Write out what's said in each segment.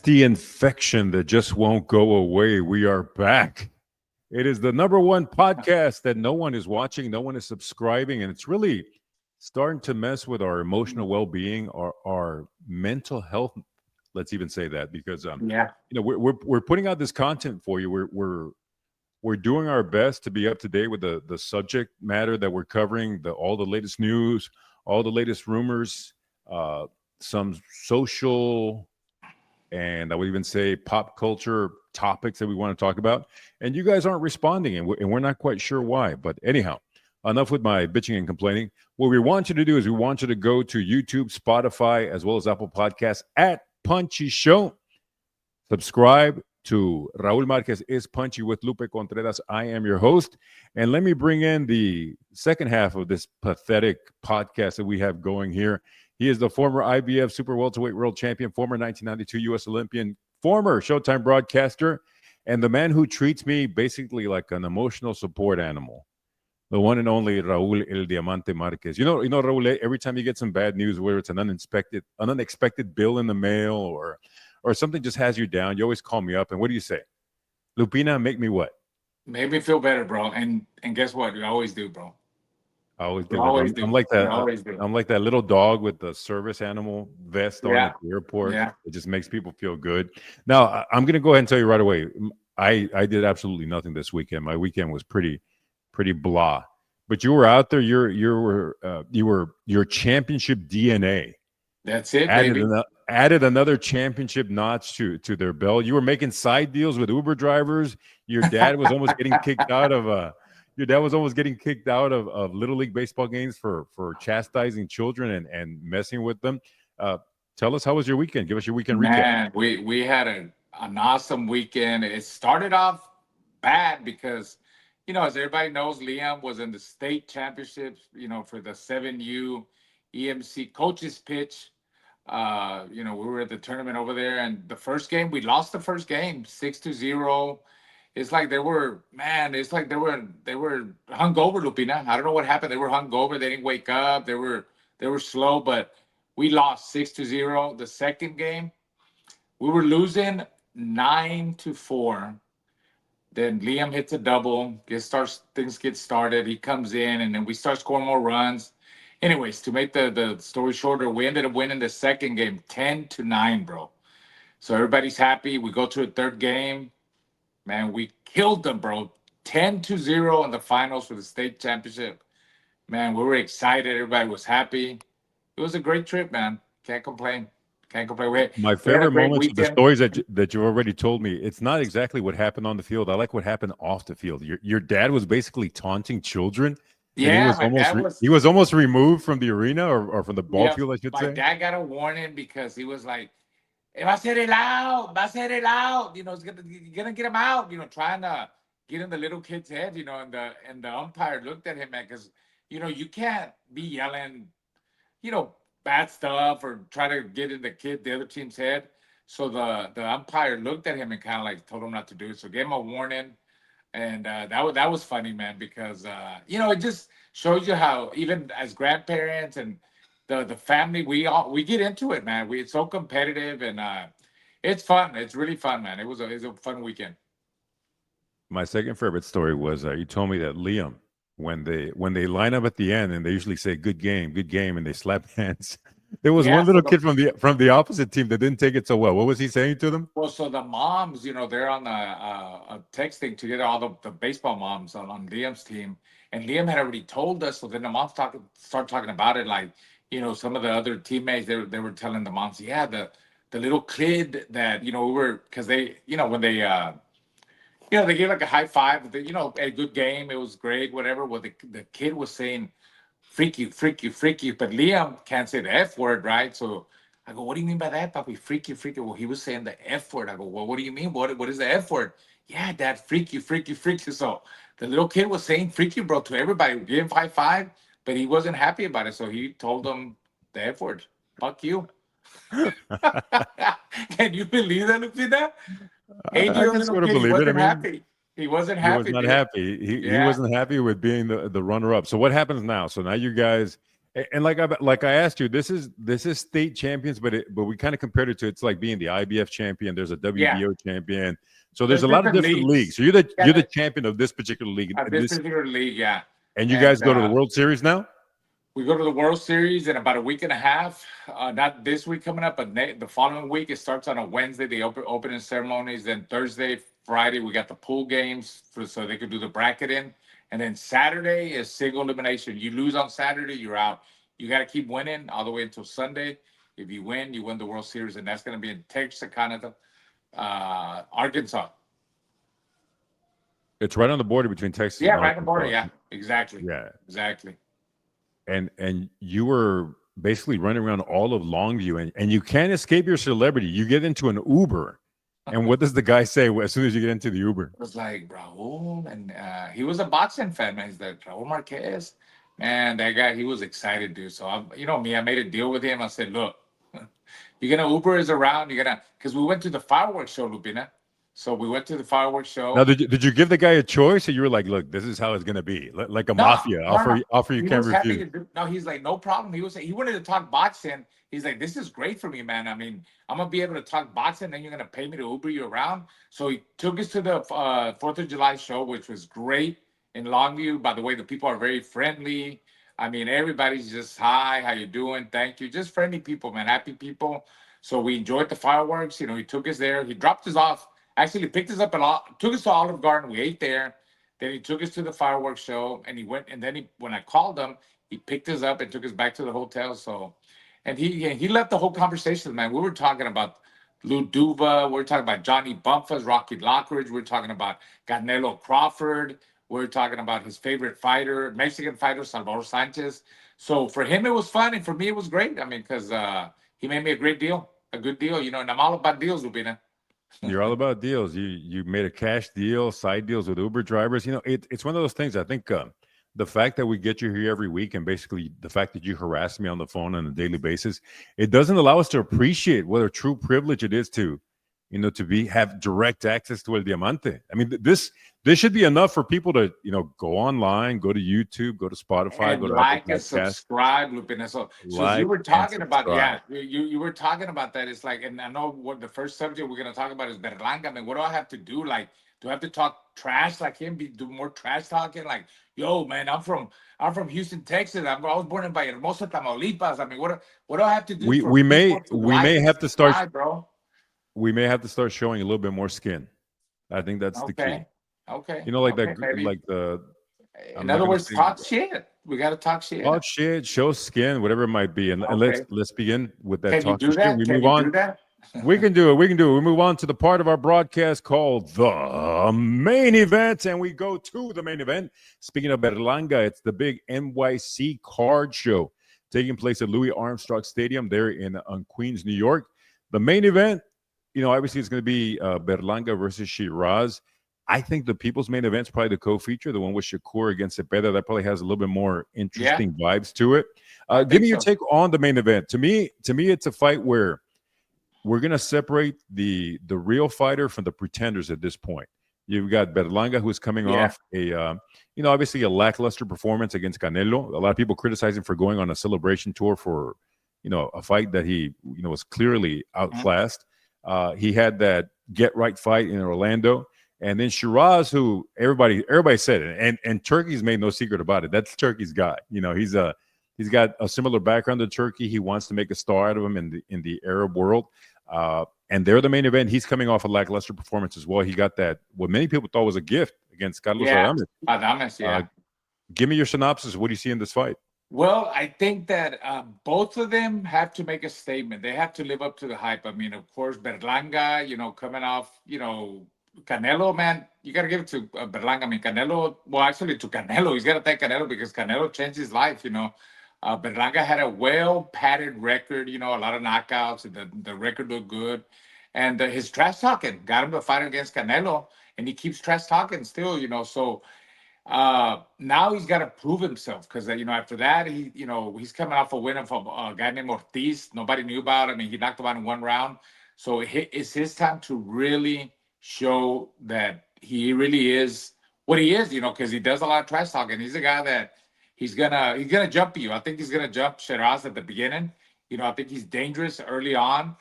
nasty infection that just won't go away. We are back. It is the number one podcast that no one is watching, no one is subscribing, and it's really starting to mess with our emotional well-being, our mental health. Let's even say that because Yeah. we're putting out this content for you. We're doing our best to be up to date with the subject matter that we're covering, all the latest news, all the latest rumors, some social and I would even say pop culture topics that we want to talk about. And you guys aren't responding, and we're not quite sure why. But anyhow, enough with my bitching and complaining. What we want you to do is we want you to go to YouTube, Spotify, as well as Apple Podcasts at Punchy Show. Subscribe to Raul Marquez is Punchy with Lupe Contreras. I am your host. And let me bring in the second half of this pathetic podcast that we have going here. He is the former IBF Super Welterweight World Champion, former 1992 U.S. Olympian, former Showtime broadcaster, and the man who treats me basically like an emotional support animal. The one and only Raul El Diamante Marquez. Raul, every time you get some bad news, whether it's an unexpected bill in the mail or something just has you down, you always call me up. And what do you say? Lupina, make me what? Made me feel better, bro. And guess what? You always do, bro. I always You do. Like always I'm do. like You that. always do. I'm like that little dog with the service animal vest on Yeah. at the airport. Yeah. It just makes people feel good. Now I'm going to go ahead and tell you right away. I did absolutely nothing this weekend. My weekend was pretty blah. But you were out there. You were your championship DNA That's it, added baby. added another championship notch to their belt. You were making side deals with Uber drivers. Your dad was almost getting kicked out of little league baseball games for chastising children and messing with them. Uh, Tell us, how was your weekend? Give us your weekend recap. Man, we had an awesome weekend. It started off bad because, as everybody knows, Liam was in the state championships, for the 7U EMC coaches pitch. We were at the tournament over there, and the first game, we lost the first game 6-0. It's like they were hungover, Lupina. I don't know what happened. They were hungover. They didn't wake up. They were slow, but we lost 6-0. The second game, we were losing 9-4. Then Liam hits a double. Things get started. He comes in, and then we start scoring more runs. Anyways, to make the story shorter, we ended up winning the second game 10-9, bro. So everybody's happy. We go to a third game. Man, we killed them, bro. 10-0 in the finals for the state championship. Man, we were excited. Everybody was happy. It was a great trip, man. Can't complain. Can't complain. My We had a favorite great moments are the weekend. stories that you already told me. It's not exactly what happened on the field. I like what happened off the field. Your dad was basically taunting children, and Yeah, my dad he was. was almost removed from the arena or from the ball Yeah, field, I should my say. dad got a warning because he was like, Va a ser el out, va a ser el out. You're gonna get him out. Trying to get in the little kid's head. And the umpire looked at him, man, because you can't be yelling, you know, bad stuff or try to get in the other team's head. So the umpire looked at him and kind of like told him not to do it. So gave him a warning, and that was funny, man, because it just shows you how even as grandparents and the family we get into it, man. It's so competitive, and it's fun. It's really fun, man. It was a fun weekend. My second favorite story was you told me that Liam, when they line up at the end and they usually say good game," and they slap hands. There was Yeah. one So little the kid from the opposite team that didn't take it so well. What was he saying to them? well, so the moms, they're on a texting together, all the baseball moms on Liam's team, and Liam had already told us. So then the moms start talking about it, like some of the other teammates, they were telling the moms, yeah, the little kid that we were, because they when they gave like a high five, a good game, it was great, whatever. Well, the kid was saying freaky, freaky, freaky, but Liam can't say the F word, right? So I go, what do you mean by that, Papi? Freaky, freaky. Well, he was saying the F word. I go, well, what do you mean? What is the F word? Yeah, Dad, freaky, freaky, freaky. So the little kid was saying freaky, bro, to everybody. Give him high five, but he wasn't happy about it. So he told them the F word. Fuck you. Can you believe that, Lupita? I 8-year-old can little sort of kid. He believe it. I wasn't mean, happy. He wasn't he was happy, not dude. happy. He Yeah. wasn't happy with being the runner up. So what happens now? So now you guys And like I asked you, this is state champions, but we kind of compared it to it's like being the IBF champion. There's a Yeah, WBO champion, so there's there's a lot of different different leagues. leagues. So you're the Yeah, champion of this particular league. at this particular league, yeah. And you guys And go to the World Series now. we go to the World Series in about a week and a half. Not this week coming up, but the following week. It starts on a Wednesday, the opening ceremonies. Then Thursday, Friday, we got the pool games so they could do the bracketing. And then Saturday is single elimination. You lose on Saturday, you're out. You got to keep winning all the way until Sunday. If you win the World Series, and that's going to be in Texarkana, Arkansas. It's right on the border between Texas Yeah, and right on the border. Arkansas. Yeah, exactly. Yeah, Exactly. and you were basically running around all of Longview, and you can't escape your celebrity. You get into an Uber, and what does the guy say as soon as you get into the Uber? It was like Raul, and he was a boxing fan, man. He's like Raul Marquez, man. That guy, he was excited, dude. So you know me, I made a deal with him. I said, look, you're gonna Uber is around. You're gonna because we went to the fireworks show, Lupina. So we went to the fireworks Now, show. did you give the guy a choice, or you were like, "Look, this is how it's gonna be, like a No, mafia no, no. offer you He can't was happy refuse." to do. No, he's like, no problem. He wanted to talk boxing. He's like, this is great for me, man. I mean, I'm gonna be able to talk boxing, then you're gonna pay me to Uber you around. So he took us to the Fourth of July show, which was great in Longview. By the way, the people are very friendly. I mean, everybody's just hi, how you doing? Thank you. Just friendly people, man. Happy people. So we enjoyed the fireworks. You know, he took us there. He dropped us off. Actually, picked us up a lot. Took us to Olive Garden. We ate there. Then he took us to the fireworks show, and he went. And then when I called him, he picked us up and took us back to the hotel. So, and he left the whole conversation, man. We were talking about Lou Duva. We are talking about Johnny Bumpus, Rocky Lockridge. We are talking about Canelo Crawford. We are talking about his favorite fighter, Mexican fighter, Salvador Sanchez. So for him, it was fun, and for me, it was great. I mean, because he made me a great deal, a good deal, you know. And I'm all about deals, Lupina. You're all about deals. You made a cash deal, side deals with Uber drivers. It's one of those things. I think the fact that we get you here every week, and basically the fact that you harass me on the phone on a daily basis, it doesn't allow us to appreciate what a true privilege it is to, to have direct access to El Diamante. I mean, this should be enough for people to, go online, go to YouTube, go to Spotify, And go to Apple like and Podcasts, subscribe, Lupina. So as you like were and talking about, subscribe. yeah, you were talking about that. It's like, and I know what the first subject we're gonna talk about is Berlanga. I mean, what do I have to do? Like, do I have to talk trash like him? Do more trash talking? Like, yo, man, I'm from Houston, Texas. I was born in Hermosa, Tamaulipas. I mean, what do I have to do We for we may people to we like may and have to start subscribe, bro? we may have to start showing a little bit more skin. I think that's the key. Okay, okay, Like okay, maybe. like the In I'm not other gonna words, say talk shit. We gotta talk shit. talk shit, show skin, whatever it might be, and Okay. let's begin with that Can you talking do shit. that? We Can move you on. do that? We can do it. We can do it. We move on to the part of our broadcast called the main event, and we go to the main event. Speaking of Berlanga, it's the big NYC card show taking place at Louis Armstrong Stadium there in Queens, New York. The main event, obviously it's going to be Berlanga versus Shiraz. I think the people's main event is probably the co-feature, the one with Shakur against Cepeda. That probably has a little bit more Yeah, interesting vibes to it. I Give think me your so. take on the main event. To me, it's a fight where we're going to separate the real fighter from the pretenders at this point. You've got Berlanga, who's coming Yeah. off obviously a lackluster performance against Canelo. A lot of people criticize him for going on a celebration tour for, a fight that he, was clearly Mhm. outclassed. He had that get right fight in Orlando. And then Shiraz, who everybody said it, and Turkey's made no secret about it. That's Turkey's guy. He's got a similar background to Turkey. He wants to make a star out of him in the Arab world. And they're the main event. He's coming off a lackluster performance as well. He got that what many people thought was a gift against Carlos Yeah. Adames. Adames, Uh, yeah. Give me your synopsis. What do you see in this fight? Well, I think that both of them have to make a statement. They have to live up to the hype. I mean, of course, Berlanga, coming off, Canelo, man, you got to give it to Berlanga. I mean, Canelo, well, actually, to Canelo, he's got to thank Canelo because Canelo changed his life. Berlanga had a well padded record, a lot of knockouts, and the record looked good. And his trash talking got him to fight against Canelo, and he keeps trash talking still. So now he's got to prove himself because after that he's coming off a win from a guy named Ortiz. Nobody knew about. I mean, he knocked him out in one round. So it's his time to really show that he really is what he is. Because he does a lot of trash talking. He's a guy that he's gonna jump you. I think he's gonna jump Shiraz at the beginning. I think he's dangerous early on.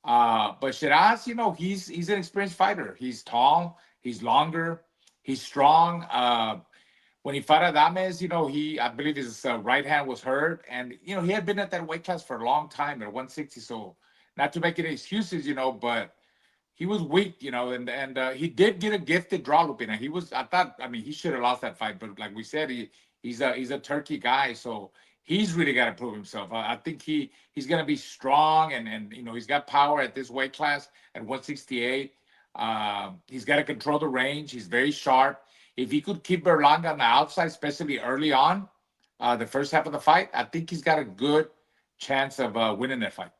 But Shiraz, he's an experienced fighter. He's tall, he's longer, he's strong. When he fought Adames, I believe his right hand was hurt, and he had been at that weight class for a long time at 160. So not to make any excuses, but he was weak, and he did get a gifted draw, Lupina. I should have lost that fight, but like we said, he's a turkey guy, so he's really got to prove himself. I think he's gonna be strong, and he's got power at this weight class at 168. He's got to control the range. He's very sharp. If he could keep Berlanga on the outside, especially early on, the first half of the fight, I think he's got a good chance of winning that fight.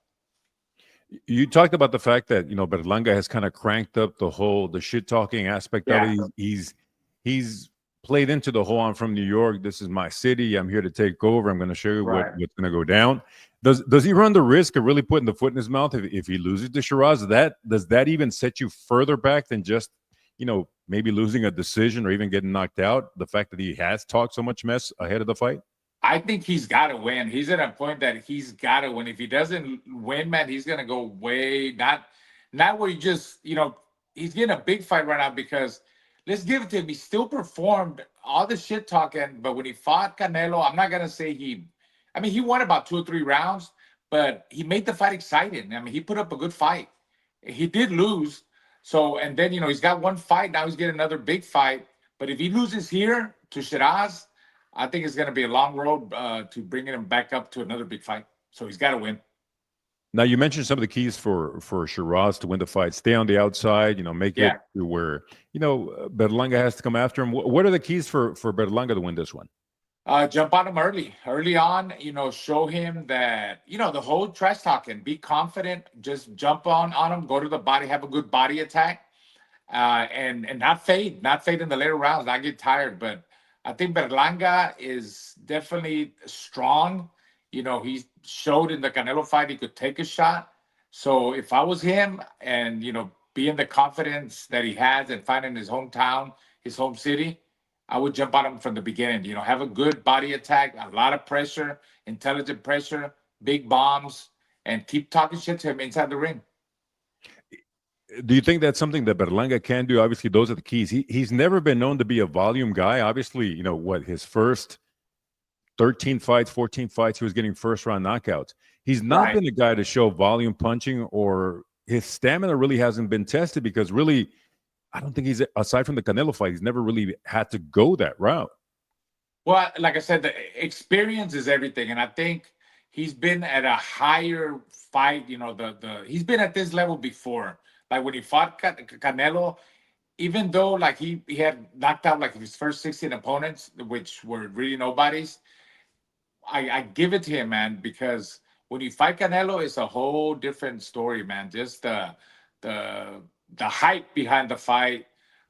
You talked about the fact that Berlanga has kind of cranked up the shit talking aspect of it. He's played into the whole "I'm from New York. This is my city. I'm here to take over. I'm going to show you what's going to go down." Does he run the risk of really putting the foot in his mouth if he loses to Shiraz? Does that even set you further back than just maybe losing a decision or even getting knocked out? The fact that he has talked so much mess ahead of the fight. I think he's got to win. He's at a point that he's got to win. If he doesn't win, man, he's gonna go way not where he's getting a big fight right now because let's give it to him. He still performed all the shit talking, but when he fought Canelo, I'm not gonna say he won about 2 or 3 rounds, but he made the fight exciting. He put up a good fight. He did lose, and then he's got one fight now. He's getting another big fight, but if he loses here to Shiraz, I think it's going to be a long road to bringing him back up to another big fight. So he's got to win. Now, you mentioned some of the keys for Shiraz to win the fight. Stay on the outside, make it to where, Berlanga has to come after him. What are the keys for Berlanga to win this one? Jump on him early on, show him that, the whole trash talking, be confident, just jump on him, go to the body, have a good body attack, and not fade in the later rounds, not get tired. But I think Berlanga is definitely strong. He showed in the Canelo fight he could take a shot. So if I was him and, being the confidence that he has and finding his hometown, his home city, I would jump on him from the beginning. Have a good body attack, a lot of pressure, intelligent pressure, big bombs, and keep talking shit to him inside the ring. Do you think that's something that Berlanga can do? Obviously, those are the keys. He's never been known to be a volume guy. Obviously, his first 13 fights, 14 fights, he was getting first-round knockouts. He's not been a guy to show volume punching, or his stamina really hasn't been tested because really, I don't think aside from the Canelo fight, he's never really had to go that route. Well, like I said, the experience is everything. And I think he's been at a higher fight, he's been at this level before. Like when he fought Canelo, even though like he had knocked out like his first 16 opponents, which were really nobodies, I give it to him, man, because when you fight Canelo, it's a whole different story, man. Just the hype behind the fight,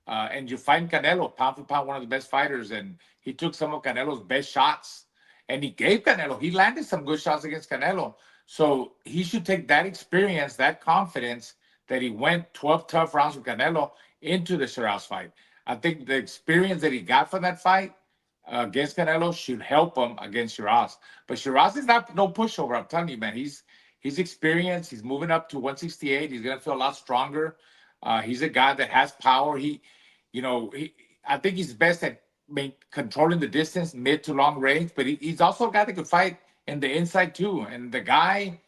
and you find Canelo pound for pound one of the best fighters, and he took some of Canelo's best shots, and he gave Canelo. He landed some good shots against Canelo, so he should take that experience, that confidence that he went 12 tough rounds with Canelo into the Shiraz fight. I think the experience that he got from that fight against Canelo should help him against Shiraz. But Shiraz is not no pushover. I'm telling you, man. He's experienced. He's moving up to 168. He's gonna feel a lot stronger. He's a guy that has power. I think he's best at controlling the distance, mid to long range. But he's also a guy that could fight in the inside too. And the guy,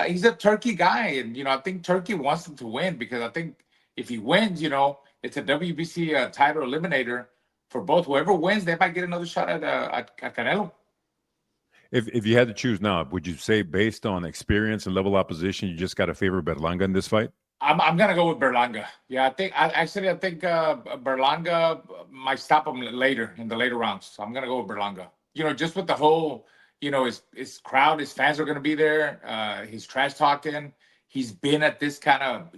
he's a Turkey guy, and I think Turkey wants him to win because I think if he wins, it's a WBC title eliminator for both. Whoever wins, they might get another shot at Canelo. If you had to choose now, would you say based on experience and level opposition, you just got to favor Berlanga in this fight? I'm gonna go with Berlanga. Yeah, I think Berlanga might stop him later in the later rounds. So I'm gonna go with Berlanga. Just with the whole, his crowd, his fans are gonna be there. He's trash talking. He's been at this kind of,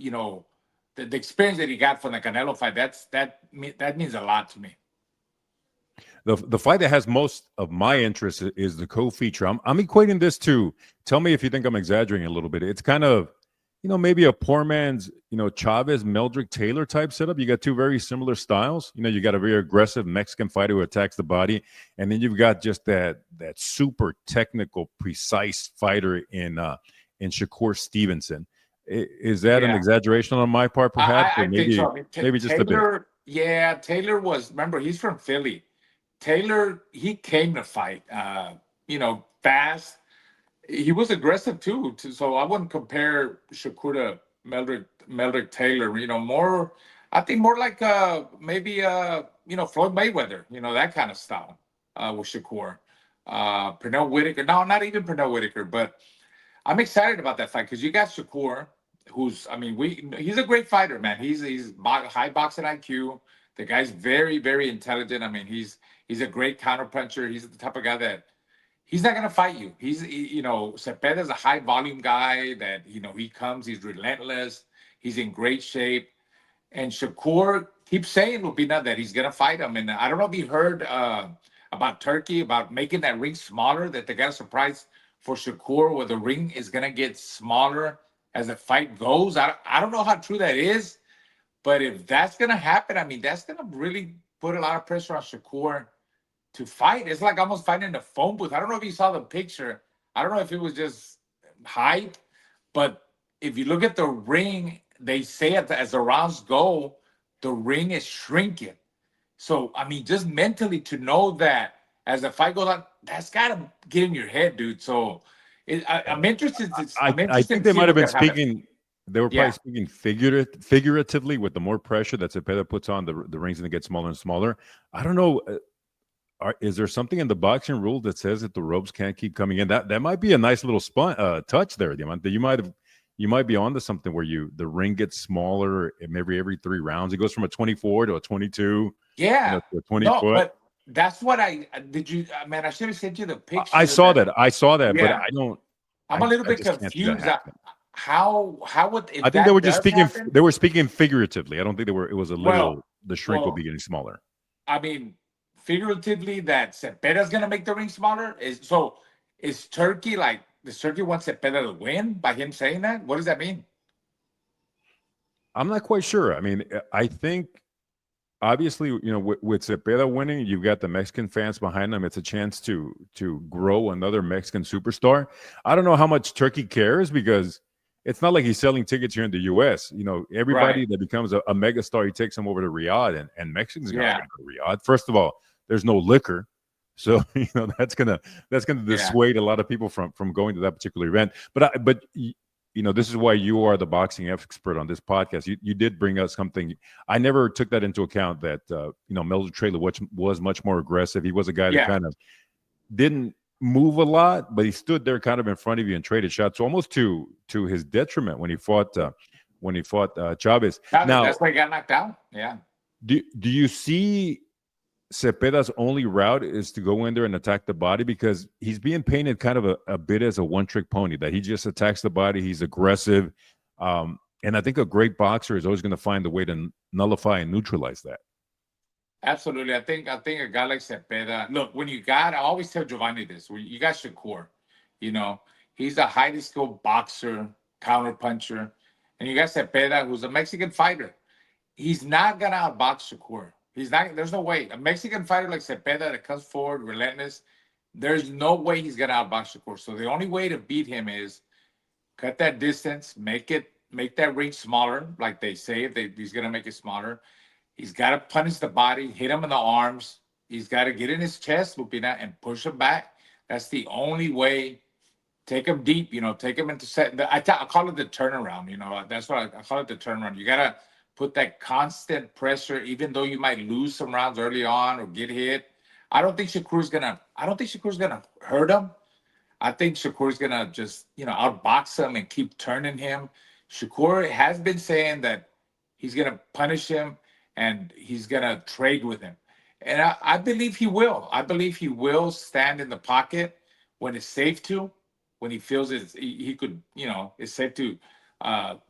the experience that he got from the Canelo fight. That means a lot to me. The fight that has most of my interest is the co-feature. I'm equating this to, tell me if you think I'm exaggerating a little bit. It's kind of maybe a poor man's, Chavez, Meldrick, Taylor type setup. You got two very similar styles. You got a very aggressive Mexican fighter who attacks the body, and then you've got just that super technical, precise fighter in Shakur Stevenson. Is that an Yeah, exaggeration on my part, perhaps, or I think so. maybe I mean, maybe just a bit? Taylor, yeah, Taylor was, remember, he's from Philly. Taylor, he came to fight, fast. He was aggressive too. So I wouldn't compare Shakur to Meldrick Taylor. More, I think more like maybe Floyd Mayweather. That kind of style with Shakur. Pernell Whitaker. No, not even Pernell Whitaker, but I'm excited about that fight because you got Shakur, who's, I mean, he's a great fighter, man. High boxing IQ. The guy's very, very intelligent. I mean, he's a great counterpuncher. He's the type of guy that he's not gonna fight you. Cepeda's a high volume guy that he comes. He's relentless. He's in great shape. And Shakur keeps saying, Lupina, that he's gonna fight him. And I don't know if you heard about Turkey about making that ring smaller. That they got a surprise for Shakur, where the ring is gonna get smaller as the fight goes. I don't know how true that is, but if that's gonna happen, I mean, that's gonna really put a lot of pressure on Shakur to fight. It's like almost fighting in a phone booth. I don't know if you saw the picture. I don't know if it was just hype, but if you look at the ring, they say as the rounds go, the ring is shrinking. So I mean, just mentally to know that as the fight goes on, that's got to get in your head, dude. So I'm interested. I'm I interested think to they see might have what's been gonna happen. speaking. They were probably Yeah, speaking figuratively with the more pressure that Cepeda puts on the rings, and it gets smaller and smaller. I don't know. Is there something in the boxing rule that says that the ropes can't keep coming in? That might be a nice little touch there, Diamante. You might be onto something where the ring gets smaller maybe every 3 rounds. It goes from a 24 to a 22, yeah. to a 20 No, foot. but that's what I did. You, man, I should have sent you the I picture saw that. that. I saw that, but Yeah, I don't. I'm a little I bit just can't see that confused. happen. How would, I if think they that were just does speaking. happen? They were speaking figuratively. I don't think they were. It was a literal. Well, The shrink will be well, getting smaller. I mean, figuratively, that Cepeda's gonna make the ring smaller. Is Turkey like, does Turkey want Cepeda to win by him saying that? What does that mean? I'm not quite sure. I mean, I think obviously, with Cepeda winning, you've got the Mexican fans behind him. It's a chance to grow another Mexican superstar. I don't know how much Turkey cares because it's not like he's selling tickets here in the U.S. Right. Everybody that becomes a megastar, he takes them over to Riyadh, and Mexicans are not Yeah. going to go to Riyadh. First of all, there's no liquor, so that's gonna Yeah. dissuade a lot of people from going to that particular event. But this is why you are the boxing expert on this podcast. You did bring us something. I never took that into account that Melvin Traylor was much more aggressive. He was a guy that Yeah. kind of didn't move a lot, but he stood there kind of in front of you and traded shots, almost to his detriment when he fought Chavez. Now, That's why he got knocked out. Yeah. do you see Cepeda's only route is to go in there and attack the body because he's being painted kind of a bit as a one-trick pony, that he just attacks the body, he's aggressive. And I think a great boxer is always going to find a way to nullify and neutralize that. Absolutely. I think a guy like Cepeda. Look, I always tell Giovanni this. When you got Shakur, you know, he's a highly skilled boxer, counter puncher, and you got Cepeda, who's a Mexican fighter. He's not gonna outbox Shakur. He's not. There's no way. A Mexican fighter like Cepeda that comes forward, relentless. There's no way he's gonna outbox Shakur. So the only way to beat him is cut that distance, make that ring smaller, like they say. He's gonna make it smaller. He's got to punish the body, hit him in the arms. He's got to get in his chest, Lupina, and push him back. That's the only way. Take him deep, take him into set. I call it the turnaround, that's what I call it, the turnaround. You got to put that constant pressure, even though you might lose some rounds early on or get hit. I don't think Shakur's gonna hurt him. I think Shakur's gonna just, outbox him and keep turning him. Shakur has been saying that he's gonna punish him and he's gonna trade with him. And I believe he will. I believe he will stand in the pocket when it's safe to, when he feels he could, it's safe to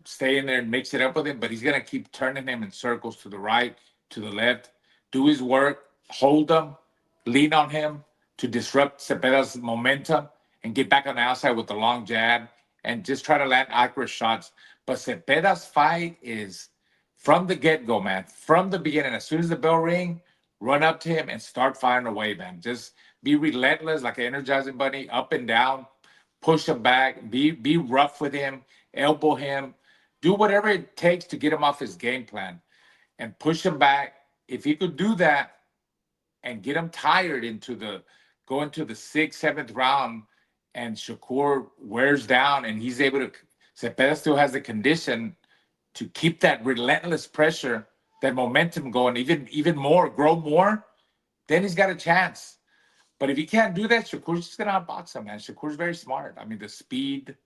stay in there and mix it up with him, but he's gonna keep turning him in circles to the right, to the left, do his work, hold him, lean on him to disrupt Cepeda's momentum and get back on the outside with the long jab and just try to land accurate shots. But Cepeda's fight is from the get-go, man. From the beginning, as soon as the bell ring, run up to him and start firing away, man. Just be relentless, like an energizing bunny, up and down, push him back, be rough with him, elbow him, do whatever it takes to get him off his game plan and push him back. If he could do that and get him tired into the going to the sixth, seventh round, and Shakur wears down, and he's able to. Cepeda still has the condition to keep that relentless pressure, that momentum going, even more, grow more. Then he's got a chance. But if he can't do that, Shakur's just gonna outbox him, man. Shakur's very smart. I mean, the speed,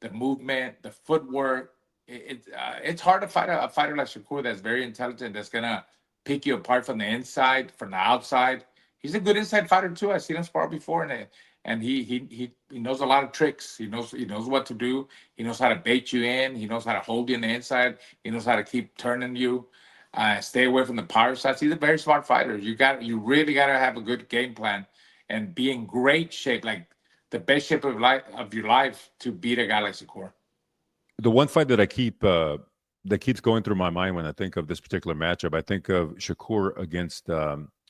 the movement, the footwork. It's hard to fight a fighter like Shakur that's very intelligent, that's gonna pick you apart from the inside, from the outside. He's a good inside fighter too. I've seen him spar before, and he knows a lot of tricks. He knows what to do. He knows how to bait you in. He knows how to hold you on the inside. He knows how to keep turning you. Stay away from the power shots. He's a very smart fighter. You really got to have a good game plan and be in great shape, like the best shape of your life to beat a guy like Shakur. The one fight that I keep that keeps going through my mind when I think of this particular matchup, I think of Shakur against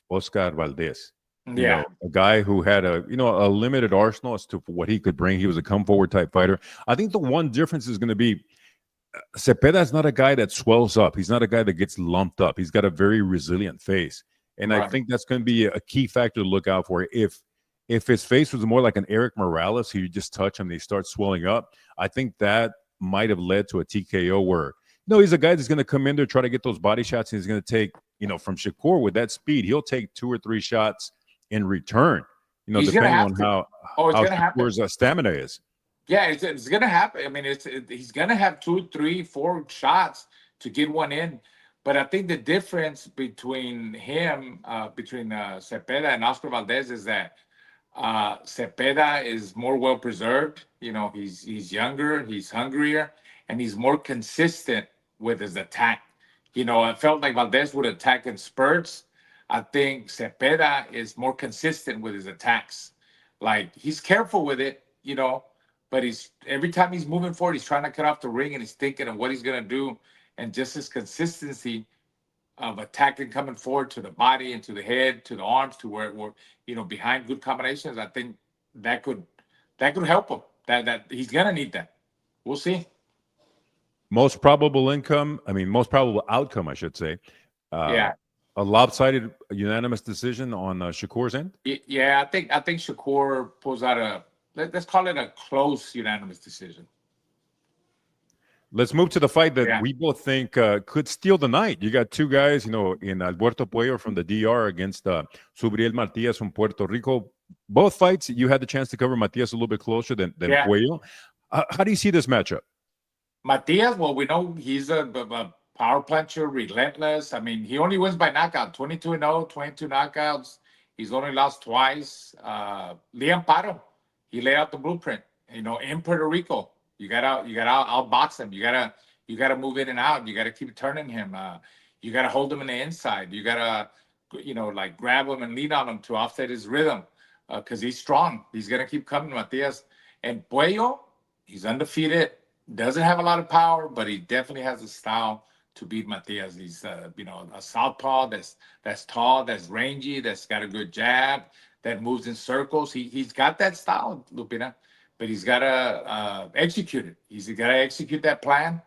Oscar Valdez. You Yeah, know, a guy who had a limited arsenal as to what he could bring. He was a come forward type fighter. I think the one difference is going to be Cepeda is not a guy that swells up. He's not a guy that gets lumped up. He's got a very resilient face, and I right. think that's going to be a key factor to look out for. If his face was more like an Eric Morales, who you just touch him and he starts swelling up, I think that might have led to a TKO where no, he's a guy that's going to come in there, try to get those body shots, and he's going to take, from Shakur with that speed, he'll take 2 or 3 shots in return, He's gonna depending have on to. how Oh, it's how gonna happen. Shakur's stamina is. Yeah, it's gonna happen. I mean, he's gonna have two, three, four shots to get one in. But I think the difference between him, between Cepeda and Oscar Valdez, is that Cepeda is more well preserved. He's younger, he's hungrier, and he's more consistent with his attack. I felt like Valdez would attack in spurts. I think Cepeda is more consistent with his attacks. Like he's careful with it, but he's every time he's moving forward, he's trying to cut off the ring and he's thinking of what he's gonna do, and just his consistency of attacking, coming forward to the body and to the head, to the arms, to where behind good combinations. I think that could that could help him. That he's gonna need that. We'll see. Most probable outcome, I should say. Uh, Yeah, a lopsided unanimous decision on Shakur's end. yeah. I think Shakur pulls out let's call it a close unanimous decision. Let's move to the fight that Yeah, we both think could steal the night. You got two guys, in Alberto Puello from the DR against Subriel Martiaz from Puerto Rico. Both fights, you had the chance to cover Matias a little bit closer than yeah. Puello. How do you see this matchup? Matias, well, we know he's a power puncher, relentless. I mean, he only wins by knockout, 22-0, 22 knockouts. He's only lost twice. Liam Paro, he laid out the blueprint. In Puerto Rico, you gotta outbox him. You gotta move in and out. You gotta keep turning him. You gotta hold him in the inside. You gotta, like grab him and lean on him to offset his rhythm, because he's strong. He's gonna keep coming, Matias. And Puello, he's undefeated, doesn't have a lot of power, but he definitely has a style to beat Matias. He's a southpaw that's tall, that's rangy, that's got a good jab, that moves in circles. He's got that style, Lupina, but he's got to execute it. He's got to execute that plan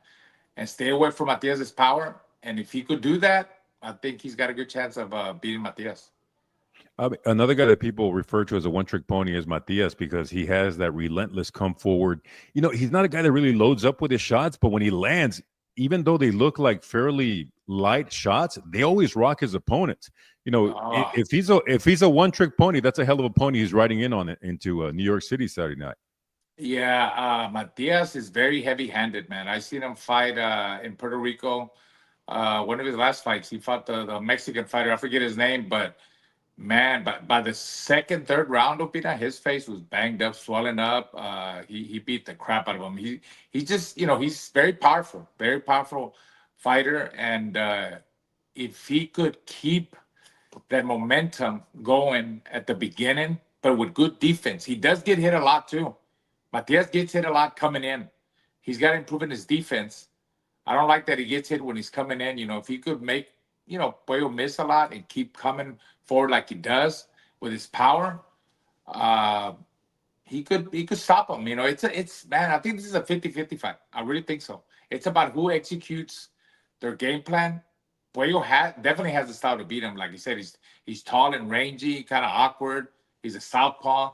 and stay away from Matias's power. And if he could do that, I think he's got a good chance of beating Matias. Another guy that people refer to as a one-trick pony is Matias because he has that relentless come forward. He's not a guy that really loads up with his shots, but when he lands, even though they look like fairly light shots, they always rock his opponents. Oh, If he's a one-trick pony, that's a hell of a pony he's riding in on it into New York City Saturday night. yeah, Matias is very heavy-handed, man. I seen him fight in Puerto Rico. One of his last fights, he fought the Mexican fighter. I forget his name, but man, by the second, third round, Lupita, his face was banged up, swollen up. He beat the crap out of him. He just, he's very powerful fighter. And if he could keep that momentum going at the beginning, but with good defense, he does get hit a lot too. Matias gets hit a lot coming in. He's got to improve in his defense. I don't like that he gets hit when he's coming in. If he could make, Puello miss a lot and keep coming forward like he does with his power, uh, he could stop him. It's man, I think this is a 50-50 fight. I really think so. It's about who executes their game plan. Puello definitely has the style to beat him. Like you said, he's tall and rangy, kind of awkward. He's a southpaw.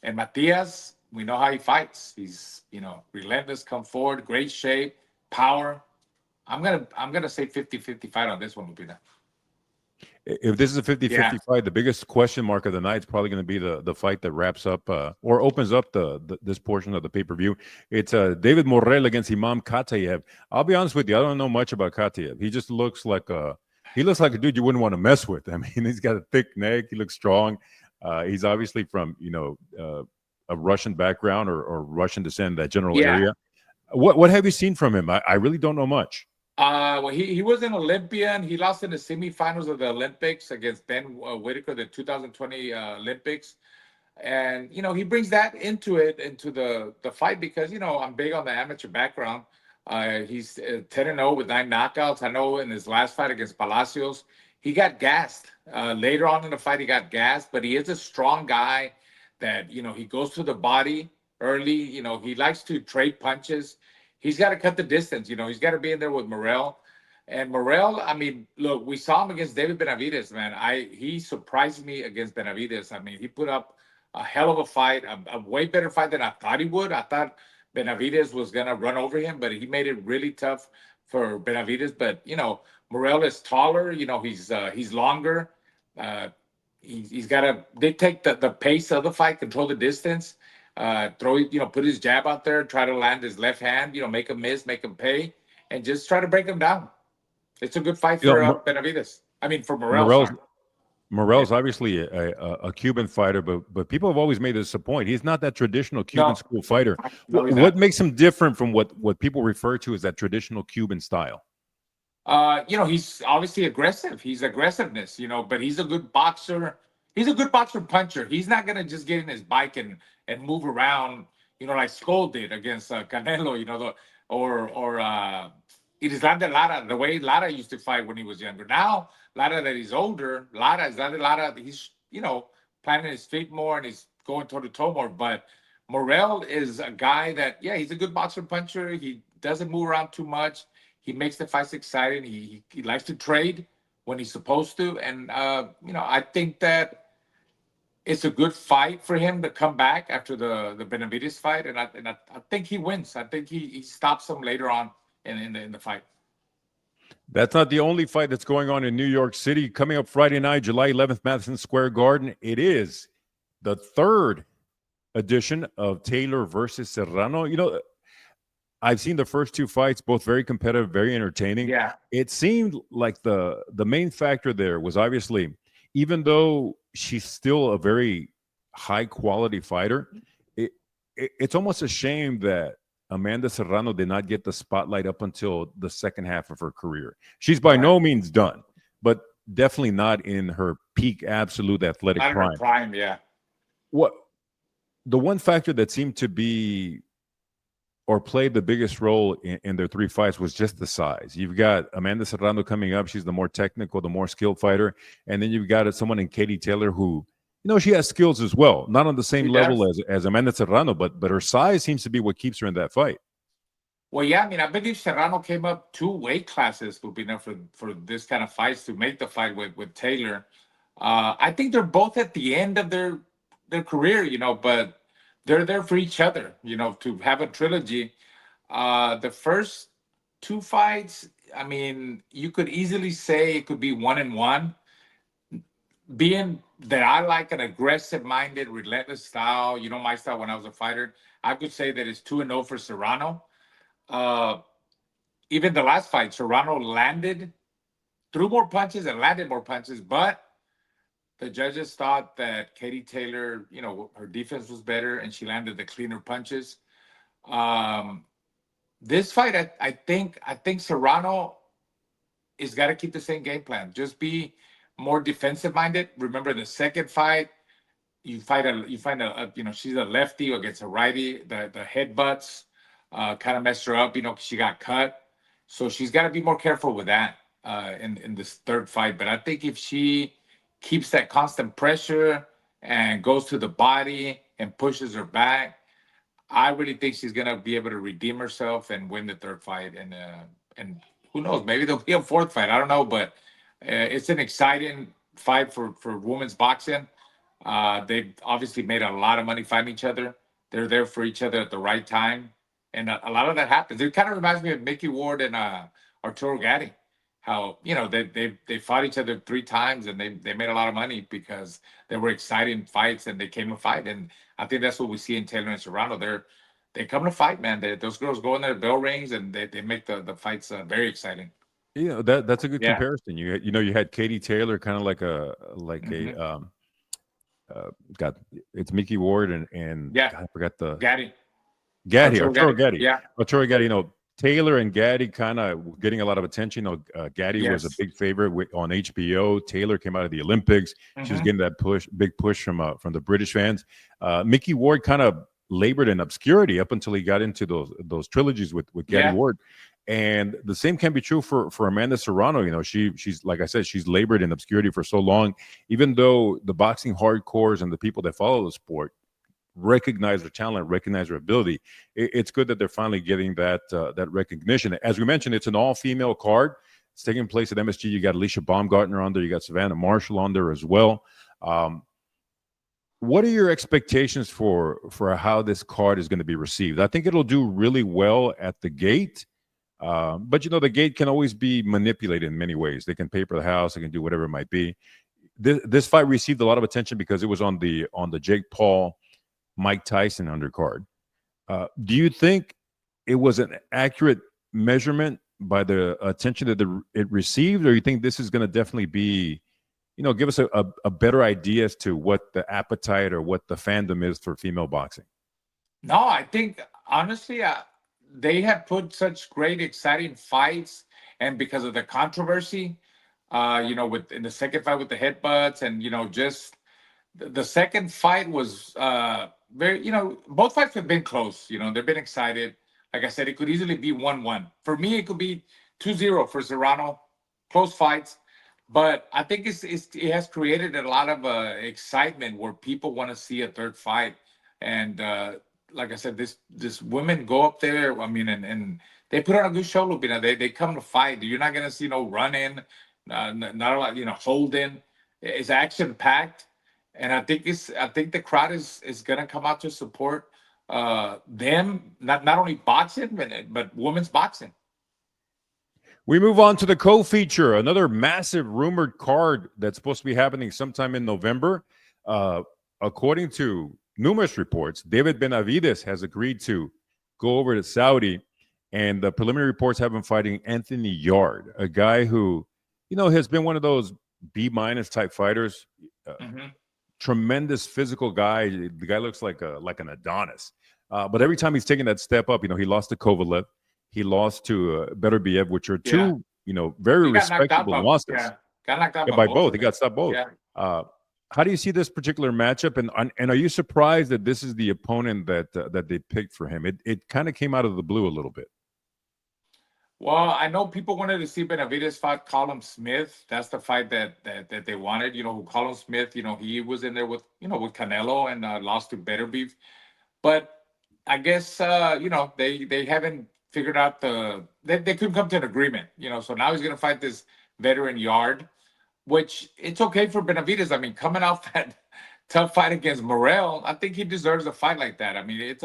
And Matias, we know how he fights. He's relentless, come forward, great shape, power. I'm gonna say 50-50 fight on this one, Lupita. If this is a 50-50 fight, the biggest question mark of the night is probably going to be the fight that wraps up or opens up this portion of the pay-per-view. It's David Morrell against Imam Katayev. I'll be honest with you, I don't know much about Katayev. He just looks like a dude you wouldn't want to mess with. I mean, he's got a thick neck. He looks strong. He's obviously from a Russian background or Russian descent, that general area. What have you seen from him? I really don't know much. Well, he was an Olympian. He lost in the semifinals of the Olympics against Ben Whitaker, the 2020 Olympics. And he brings that into the fight because I'm big on the amateur background. He's 10-0 with 9 knockouts. I know in his last fight against Palacios, he got gassed. Later on in the fight, he got gassed, but he is a strong guy that he goes to the body early. He likes to trade punches. He's got to cut the distance. He's got to be in there with Morrell. And Morrell, I mean, look, we saw him against David Benavidez, man. He surprised me against Benavidez. I mean, he put up a hell of a fight, a way better fight than I thought he would. I thought Benavidez was going to run over him, but he made it really tough for Benavidez. But, Morrell is taller. He's longer. He's got to dictate the pace of the fight, control the distance. Put his jab out there, try to land his left hand, make him miss, make him pay, and just try to break him down. It's a good fight for Benavidez. I mean, for Morrell. Morrell's obviously a Cuban fighter, but people have always made this a point. He's not that traditional Cuban school fighter. No, what makes him different from what people refer to as that traditional Cuban style? He's obviously aggressive. He's aggressiveness, but he's a good boxer. He's a good boxer puncher. He's not gonna just get in his bike and move around, like Skull did against Canelo, or Islam Lara, the way Lara used to fight when he was younger. Now, Lara that he's older, Lara, he's, planting his feet more and he's going toe to toe more. But Morrell is a guy that, he's a good boxer puncher. He doesn't move around too much. He makes the fights exciting. He likes to trade when he's supposed to. And, I think that it's a good fight for him to come back after the Benavidez fight. And I think he wins. I think he stops him later on in the fight. That's not the only fight that's going on in New York City. Coming up Friday night, July 11th, Madison Square Garden. It is the third edition of Taylor versus Serrano. I've seen the first 2 fights, both very competitive, very entertaining. Yeah. It seemed like the main factor there was obviously, even though she's still a very high quality fighter, it's almost a shame that Amanda Serrano did not get the spotlight up until the second half of her career. She's by no means done, but definitely not in her peak absolute athletic prime. The one factor that seemed to be or played the biggest role in their 3 fights was just the size. You've got Amanda Serrano coming up. She's the more technical, the more skilled fighter. And then you've got someone in Katie Taylor who, she has skills as well. Not on the same level as Amanda Serrano, but her size seems to be what keeps her in that fight. Well, yeah, I mean, I believe Serrano came up 2 weight classes, Lupina, for this kind of fights to make the fight with Taylor. I think they're both at the end of their career, but they're there for each other, to have a trilogy. The first 2 fights, I mean, you could easily say it could be 1-1. Being that I like an aggressive-minded, relentless style, my style when I was a fighter, I could say that it's 2-0 for Serrano. Even the last fight, Serrano threw more punches and landed more punches, but the judges thought that Katie Taylor, her defense was better and she landed the cleaner punches. This fight, I think Serrano is got to keep the same game plan. Just be more defensive minded. Remember the second fight, you find a she's a lefty against a righty, the headbutts. kind of messed her up. She got cut, so she's got to be more careful with that in this third fight. But I think if she keeps that constant pressure and goes to the body and pushes her back, I really think she's gonna be able to redeem herself and win the third fight. And who knows, maybe there'll be a fourth fight. I don't know, but it's an exciting fight for women's boxing. They've obviously made a lot of money fighting each other. They're there for each other at the right time, and a lot of that happens. It kind of reminds me of Mickey Ward and Arturo Gatti. How they fought each other 3 times and they made a lot of money because they were exciting fights and they came to fight. And I think that's what we see in Taylor and Serrano. They come to fight, man. Those girls go in there, bell rings, and they make the fights very exciting. That's a good Yeah. comparison. You had Katie Taylor, kind of like Mhm. a got it's Mickey Ward and Yeah. God, I forgot the Gatti. Arturo Gatti. Yeah. Arturo Gatti, Taylor and Gatti kind of getting a lot of attention. Gatti was a Yes. big favorite on HBO. Taylor came out of the Olympics. She was Mhm. getting that big push from the British fans. Mickey Ward kind of labored in obscurity up until he got into those trilogies with Gatti Yeah. Ward. And the same can be true for Amanda Serrano. She's like I said, she's labored in obscurity for so long. Even though the boxing hardcores and the people that follow the sport recognize their talent, recognize their ability, it's good that they're finally getting that recognition. As we mentioned, it's an all-female card. It's taking place at MSG. You got Alicia Baumgartner on there. You got Savannah Marshall on there as well. What are your expectations for how this card is going to be received? I think it'll do really well at the gate. But the gate can always be manipulated in many ways. They can paper the house. They can do whatever it might be. This fight received a lot of attention because it was on the Jake Paul, Mike Tyson undercard. Do you think it was an accurate measurement by the attention that it received, or you think this is going to definitely be, give us a better idea as to what the appetite or what the fandom is for female boxing? No, I think honestly, they have put such great, exciting fights, and because of the controversy, with in the second fight with the headbutts, and just the second fight was very, both fights have been close. They've been excited. Like I said, it could easily be 1-1. For me, it could be 2-0 for Serrano. Close fights. But I think it has created a lot of excitement where people want to see a third fight. And like I said, this women go up there. I mean, and they put on a good show, Lupina. They come to fight. You're not gonna see no running, not a lot, holding. It's action packed, and I think the crowd is gonna come out to support them. Not only boxing, but women's boxing. We move on to the co-feature, another massive rumored card that's supposed to be happening sometime in November. According to numerous reports, David Benavides has agreed to go over to Saudi, and the preliminary reports have him fighting Anthony Yard, a guy who, has been one of those B- type fighters. Hmm. Tremendous physical guy. The guy looks like an Adonis. But every time he's taken that step up, he lost to Kovalev, he lost to Beterbiev, which are Yeah, two, very he got knocked out, respectable but losses. yeah, got knocked out Yeah, by by both both. of He them. got stopped both. Yeah. How do you see this particular matchup? And are you surprised that this is the opponent that they picked for him? It kind of came out of the blue a little bit. Well, I know people wanted to see Benavides fight Colin Smith. That's the fight that they wanted. Colin Smith. He was in there with Canelo and lost to Beterbiev. But I guess they haven't figured out they couldn't come to an agreement. So now he's gonna fight this veteran Yard, which it's okay for Benavides. I mean, coming off that tough fight against Morel, I think he deserves a fight like that. I mean,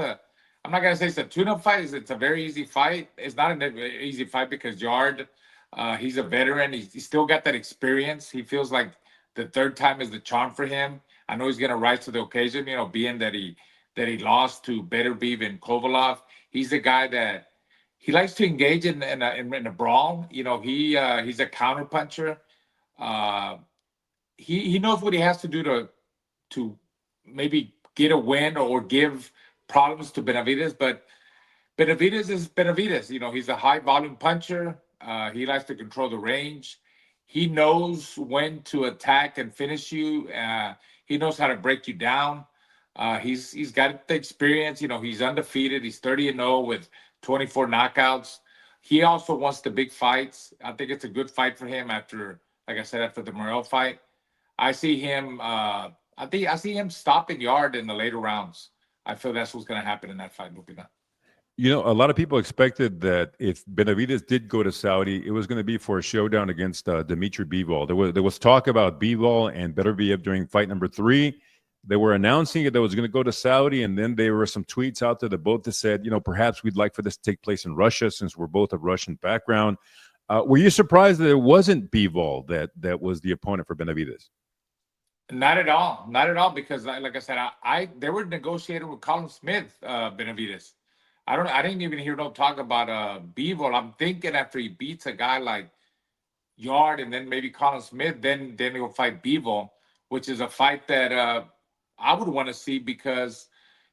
I'm not gonna say it's a tune-up fight. It's a very easy fight. It's not an easy fight because Yard, he's a veteran. He's still got that experience. He feels like the third time is the charm for him. I know he's gonna rise to the occasion. Being that he lost to Beterbiev and Kovalov. He's the guy that he likes to engage in a brawl. He's a counter puncher. Uh, he knows what he has to do to maybe get a win or give problems to Benavides, but Benavides is Benavides. He's a high volume puncher. He likes to control the range. He knows when to attack and finish you. He knows how to break you down. He's got the experience. He's undefeated. He's 30-0 with 24 knockouts. He also wants the big fights. I think it's a good fight for him after, like I said, after the Morel fight. I see him. I see him stopping Yard in the later rounds. I feel that's what's going to happen in that fight, Lupita. You know, a lot of people expected that if Benavidez did go to Saudi, it was going to be for a showdown against Dimitri Bivol. There was talk about Bivol and Beterbiev during fight number 3. They were announcing it that was going to go to Saudi, and then there were some tweets out there that both said, perhaps we'd like for this to take place in Russia since we're both of Russian background. Were you surprised that it wasn't Bivol that was the opponent for Benavidez? Not at all. Not at all. Because, like I said, I they were negotiating with Colin Smith, Benavidez. I didn't even hear no talk about Bivol. I'm thinking after he beats a guy like Yard and then maybe Colin Smith, then he'll fight Bivol, which is a fight that I would want to see because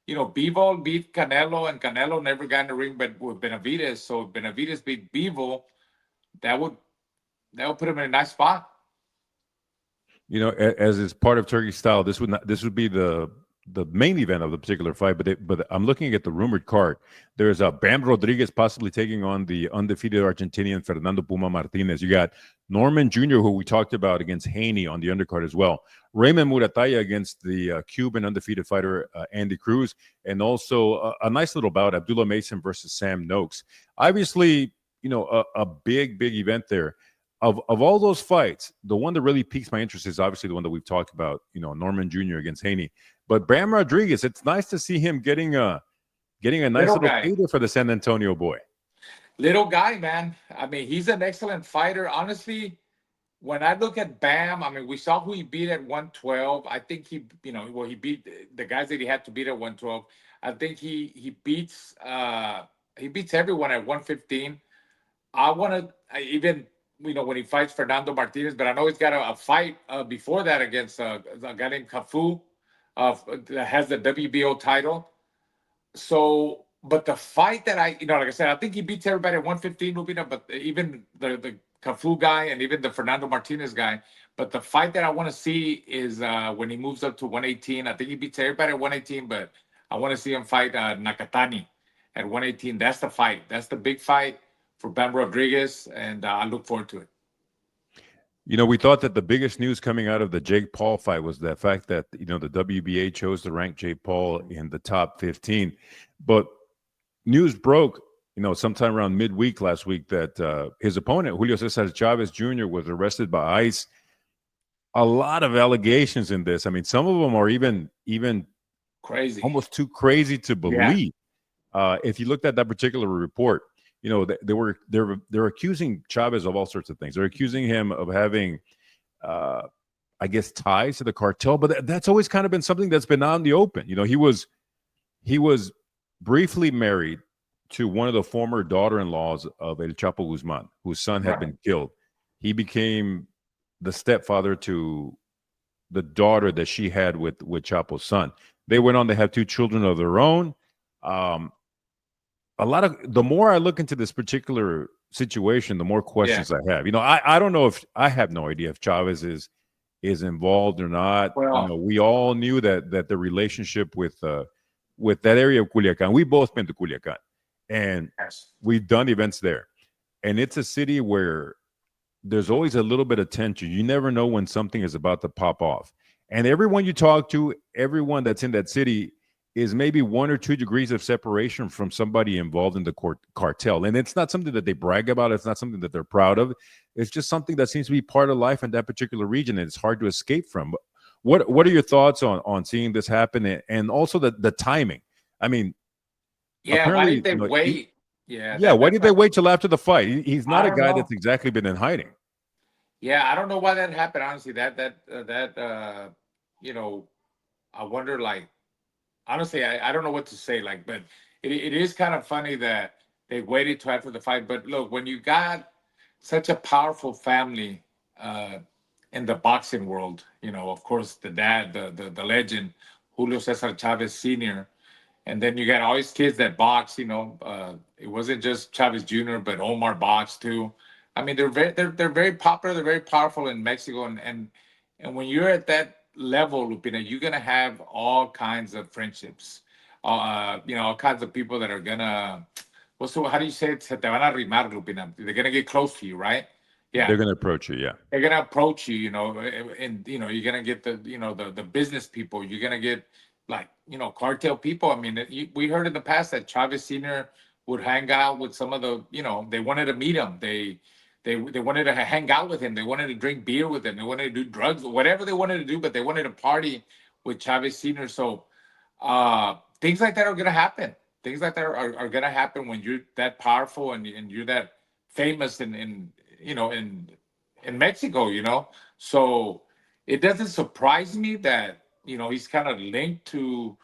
Bivol beat Canelo and Canelo never got in the ring but with Benavidez. So if Benavidez beat Bivol, that would put him in a nice spot. As is part of Turkey style, this would be the main event of the particular fight. But I'm looking at the rumored card. There's a Bam Rodriguez possibly taking on the undefeated Argentinian Fernando Puma Martinez. You got Norman Jr., who we talked about, against Haney on the undercard as well. Raymond Murataya against the Cuban undefeated fighter Andy Cruz, and also a nice little bout, Abdullah Mason versus Sam Noakes. Obviously, a big event there. Of all those fights, the one that really piques my interest is obviously the one that we've talked about, Norman Jr. against Haney. But Bam Rodriguez, it's nice to see him getting a nice little payday for the San Antonio boy. Little guy, man. I mean, he's an excellent fighter. Honestly, when I look at Bam, I mean, we saw who he beat at 112. I think he beat the guys that he had to beat at 112. I think he beats everyone at 115. I want to even when he fights Fernando Martinez, but I know he's got a fight before that against a guy named Cafu that has the WBO title. So, but the fight that like I said, I think he beats everybody at 115, Lupita, but even the Cafu guy and even the Fernando Martinez guy. But the fight that I want to see is when he moves up to 118. I think he beats everybody at 118, but I want to see him fight Nakatani at 118. That's the fight. That's the big fight for Bam Rodriguez, and I look forward to it. We thought that the biggest news coming out of the Jake Paul fight was the fact that, the WBA chose to rank Jake Paul in the top 15. But news broke, sometime around midweek last week that his opponent, Julio Cesar Chavez Jr., was arrested by ICE. A lot of allegations in this. I mean, some of them are even crazy, almost too crazy to believe. Yeah. If you looked at that particular report, they're accusing Chavez of all sorts of things. They're accusing him of having, I guess, ties to the cartel. But that's always kind of been something that's been out in the open. He was briefly married to one of the former daughter-in-laws of El Chapo Guzman, whose son had been killed. He became the stepfather to the daughter that she had with Chapo's son. They went on to have 2 children of their own. The more I look into this particular situation, the more questions I have. I don't know I have no idea if Chavez is involved or not. Well, we all knew that the relationship with that area of Culiacan, we both been to Culiacan, and we've done events there. And it's a city where there's always a little bit of tension. You never know when something is about to pop off. And everyone you talk to, everyone that's in that city is maybe 1 or 2 degrees of separation from somebody involved in the cartel. And it's not something that they brag about. It's not something that they're proud of. It's just something that seems to be part of life in that particular region, and it's hard to escape from. What are your thoughts on seeing this happen, and also the timing? I mean, why did they wait? Why did they wait till after the fight? He's not a guy that's exactly been in hiding. Yeah, I don't know why that happened. Honestly, I wonder, like, honestly, I don't know what to say. Like, but it is kind of funny that they waited till after the fight. But look, when you got such a powerful family in the boxing world, of course, the dad, the legend, Julio Cesar Chavez Sr., and then you got all these kids that box. It wasn't just Chavez Jr., but Omar boxed too. I mean, they're very popular. They're very powerful in Mexico, and when you're at that level, Lupina, you're gonna have all kinds of friendships. All kinds of people that are gonna how do you say it? Se te van a arrimar, Lupina. They're gonna get close to you, right? They're Yeah. going to approach you. Yeah. They're gonna approach you, and you're gonna get the business people. You're gonna get like cartel people. I mean, we heard in the past that Chavez Sr. would hang out with some of they wanted to meet him. They wanted to hang out with him. They wanted to drink beer with him. They wanted to do drugs, whatever they wanted to do, but they wanted to party with Chavez Sr. So things like that are gonna happen. Things like that are gonna happen when you're that powerful and you're that famous in Mexico, So it doesn't surprise me that, he's kind of linked to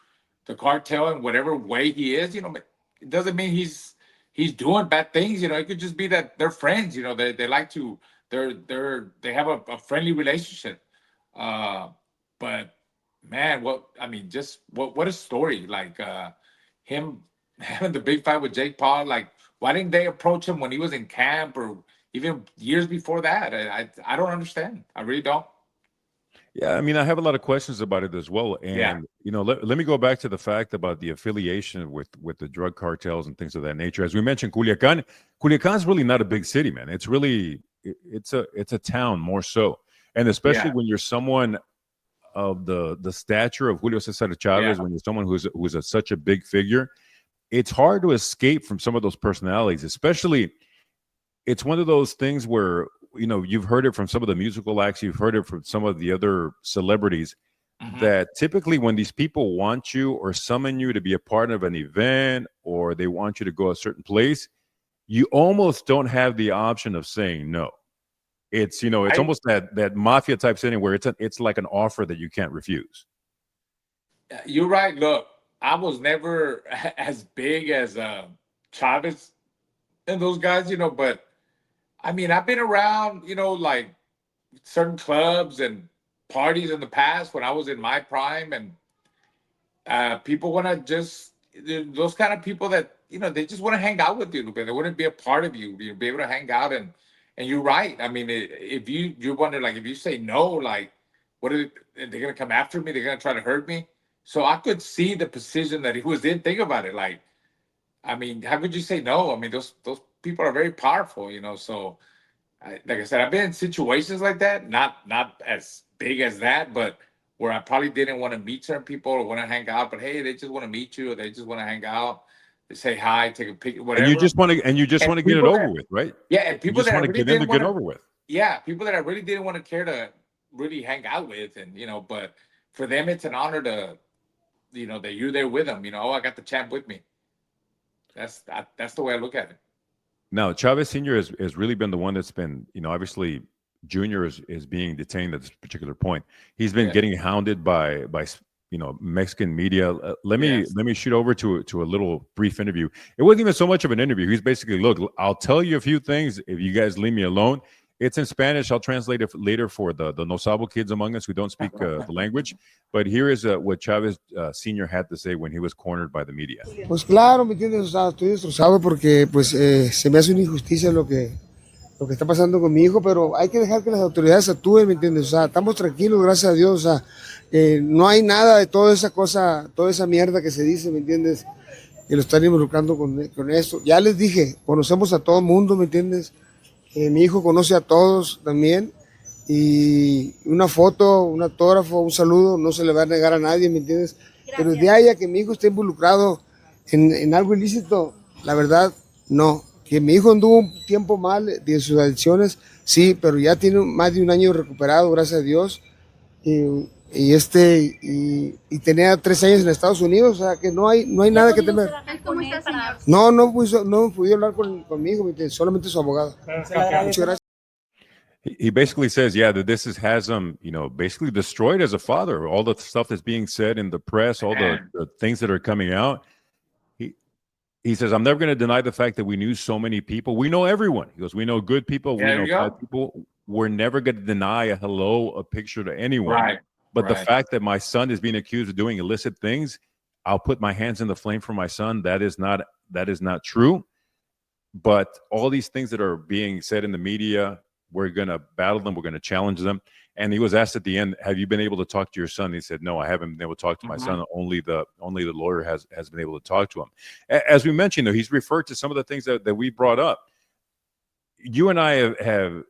the cartel in whatever way he is, but it doesn't mean he's doing bad things, It could just be that they're friends, they like to they have a friendly relationship. But man, just what a story. Like him having the big fight with Jake Paul, like why didn't they approach him when he was in camp or even years before that? I don't understand. I really don't. Yeah, I mean, I have a lot of questions about it as well. Yeah. And let me go back to the fact about the affiliation with the drug cartels and things of that nature. As we mentioned, Culiacan is really not a big city, man. It's really it's a town more so, and especially Yeah. when you're someone of the stature of Julio Cesar Chavez, Yeah. when you're someone who's such a big figure, it's hard to escape from some of those personalities. Especially, it's one of those things where you've heard it from some of the musical acts, you've heard it from some of the other celebrities, Mhm. that typically when these people want you or summon you to be a part of an event or they want you to go a certain place, you almost don't have the option of saying no. It's I almost that mafia type setting where it's like an offer that you can't refuse. You're right. Look, I was never as big as Chavez and those guys, but I mean, I've been around, like certain clubs and parties in the past when I was in my prime, and people want to just those kind of people that they just want to hang out with you, but they wouldn't be a part of you. You'd be able to hang out, and you're right. I mean, if you wonder, like, if you say no, like, what are they're gonna come after me? They're gonna try to hurt me. So I could see the position that he was in. Think about it, like, I mean, how could you say no? I mean, those people are very powerful, So like I said, I've been in situations like that, not as big as that, but where I probably didn't want to meet certain people or want to hang out. But hey, they just want to meet you, or they just want to hang out. They say hi, take a picture, And you whatever. just want to and you just And want to get it people over that, with, right? yeah, and You people just that I want to really get in to didn't want get to, over with. yeah, people that I really didn't want to care to really hang out with, and but for them, it's an honor to, that you're there with them. Oh, I got the champ with me. That's the way I look at it. Now, Chavez Sr. has really been the one that's been, obviously Junior is being detained at this particular point. He's been Yeah. getting hounded by Mexican media. Yes. Let me shoot over to a little brief interview. It wasn't even so much of an interview. He's basically, look, I'll tell you a few things if you guys leave me alone. It's in Spanish. I'll translate it later for the No Sabo kids among us who don't speak the language. But here is what Chavez Sr. had to say when he was cornered by the media. Pues claro, ¿me entiendes? O sea, estoy destrozado porque pues se me hace una injusticia lo que está pasando con mi hijo, pero hay que dejar que las autoridades actúen, ¿me entiendes? O sea, estamos tranquilos, gracias a Dios, o sea, no hay nada de toda esa cosa, toda esa mierda que se dice, ¿me entiendes? Que lo están involucrando con esto. Ya les dije, conocemos a todo el mundo, ¿me entiendes? Mi hijo conoce a todos también, y una foto, un autógrafo, un saludo, no se le va a negar a nadie, ¿me entiendes? Gracias. Pero de ahí a que mi hijo esté involucrado en algo ilícito, la verdad, no. Que mi hijo anduvo un tiempo mal de sus adicciones, sí, pero ya tiene más de un año recuperado, gracias a Dios. Y tenía 3 años en Estados Unidos, o sea que no hay nada que temer. ¿Cómo está, señor? No pude hablar conmigo, solamente su abogado. Muchas gracias. He basically says, yeah, that has him, basically destroyed as a father. All the stuff that's being said in the press, all the things that are coming out. He says, I'm never going to deny the fact that we knew so many people. We know everyone. He goes, we know good people. We know bad people. We're never going to deny a hello, a picture to anyone. Right. But the fact that my son is being accused of doing illicit things, I'll put my hands in the flame for my son. That is not true. But all these things that are being said in the media, we're gonna battle them. We're gonna challenge them. And he was asked at the end, "Have you been able to talk to your son?" He said, "No, I haven't been able to talk to my son. Only the lawyer has been able to talk to him." As we mentioned, though, he's referred to some of the things that we brought up. You and I have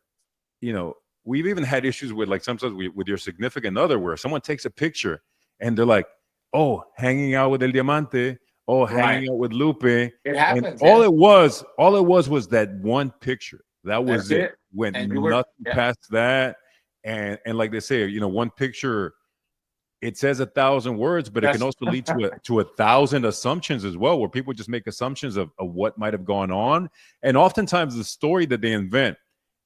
we've even had issues with, like, sometimes with your significant other, where someone takes a picture and they're like, "Oh, hanging out with El Diamante. Oh, hanging out with Lupe." It And happens. all it was that one picture. That was That's it. Went And you were- nothing past that. And like they say, one picture, it says 1,000 words, but it can also lead to 1,000 assumptions as well, where people just make assumptions of what might have gone on. And oftentimes the story that they invent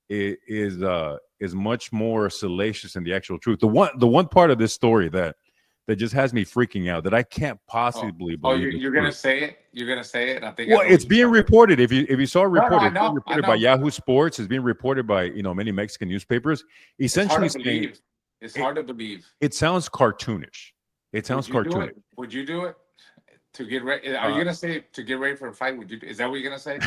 is much more salacious than the actual truth. The one part of this story that just has me freaking out, that I can't possibly believe. You're gonna say it? You're gonna say it? I think. Well, it's being reported. If you saw a report, I it's being know, reported by Yahoo Sports. It's being reported by many Mexican newspapers. Essentially, It's hard to believe. it sounds cartoonish. It sounds cartoonish. Would you do it to get ready? Are you gonna say to get ready for a fight? Is that what you're gonna say?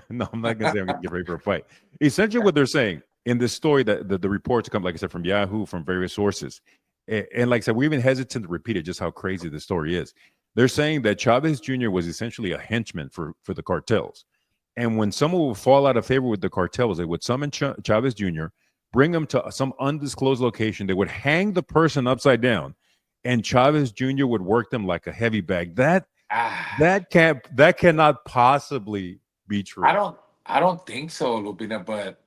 No, I'm not gonna say I'm gonna get ready for a fight. Essentially, what they're saying in this story, that the reports come, like I said, from Yahoo, from various sources, and like I said, we're even hesitant to repeat it, just how crazy the story is. They're saying that Chavez Jr. was essentially a henchman for the cartels. And when someone would fall out of favor with the cartels, they would summon Chavez Jr., bring him to some undisclosed location. They would hang the person upside down, and Chavez Jr. would work them like a heavy bag. That cannot possibly be true. I don't think so, Lupina, but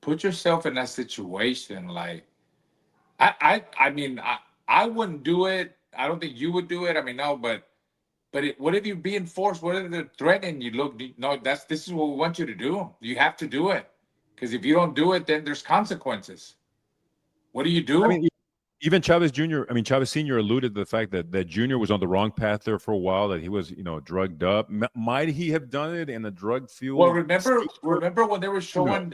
put yourself in that situation. Like, I mean, I wouldn't do it. I don't think you would do it. I mean, no, but what if you're being forced? What if they're threatening you? Look, no, this is what we want you to do. You have to do it, because if you don't do it, then there's consequences. What do you do? I mean, even Chavez Sr. alluded to the fact that Jr. was on the wrong path there for a while, that he was, drugged up. Might he have done it in a drug fueled? Well, remember when they were showing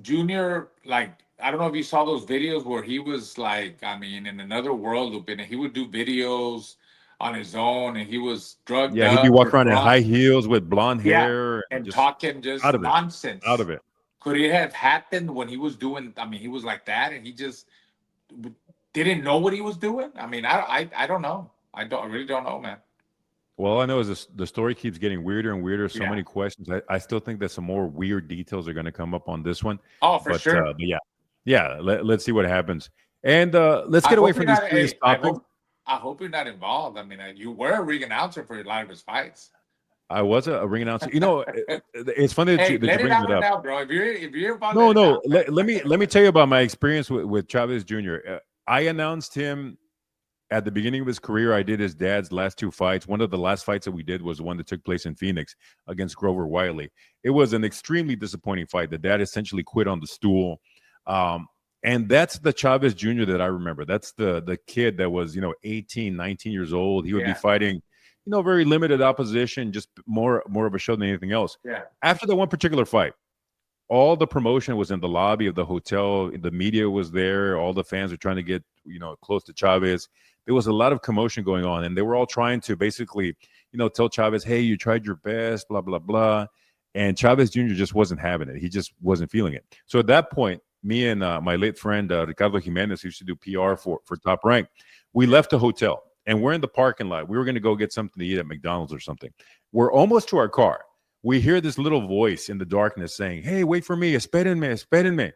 Junior, like, I don't know if you saw those videos where he was like, I mean, in another world, Lupin, and he would do videos on his own, and he was drugged up. Yeah, he'd be walking around in high heels with blonde hair and talking just nonsense. Out of it. Could it have happened when he was doing? I mean, he was like that, and he just didn't know what he was doing. I mean, I don't know. I really don't know, man. Well, all I know is the story keeps getting weirder and weirder. So many questions. I still think that some more weird details are going to come up on this one. Oh, for sure. Yeah. Let's see what happens. And let's get away from these serious topics. I hope you're not involved. I mean, you were a ring announcer for a lot of his fights. I was a ring announcer. It's funny that you bring it up. Now, bro. If you're involved, no. Let me tell you about my experience with Chavez Jr. I announced him at the beginning of his career. I did his dad's last two fights. One of the last fights that we did was the one that took place in Phoenix against Grover Wiley. It was an extremely disappointing fight. The dad essentially quit on the stool. And that's the Chavez Jr. that I remember. That's the kid that was, 18, 19 years old. He would be fighting, very limited opposition, just more of a show than anything else. Yeah. After the one particular fight, all the promotion was in the lobby of the hotel. The media was there. All the fans were trying to get, close to Chavez. There was a lot of commotion going on, and they were all trying to basically, tell Chavez, hey, you tried your best, blah, blah, blah. And Chavez Jr. just wasn't having it. He just wasn't feeling it. So at that point, me and my late friend, Ricardo Jimenez, who used to do PR for Top Rank, we left the hotel, and we're in the parking lot. We were going to go get something to eat at McDonald's or something. We're almost to our car. We hear this little voice in the darkness saying, hey, wait for me, espérenme.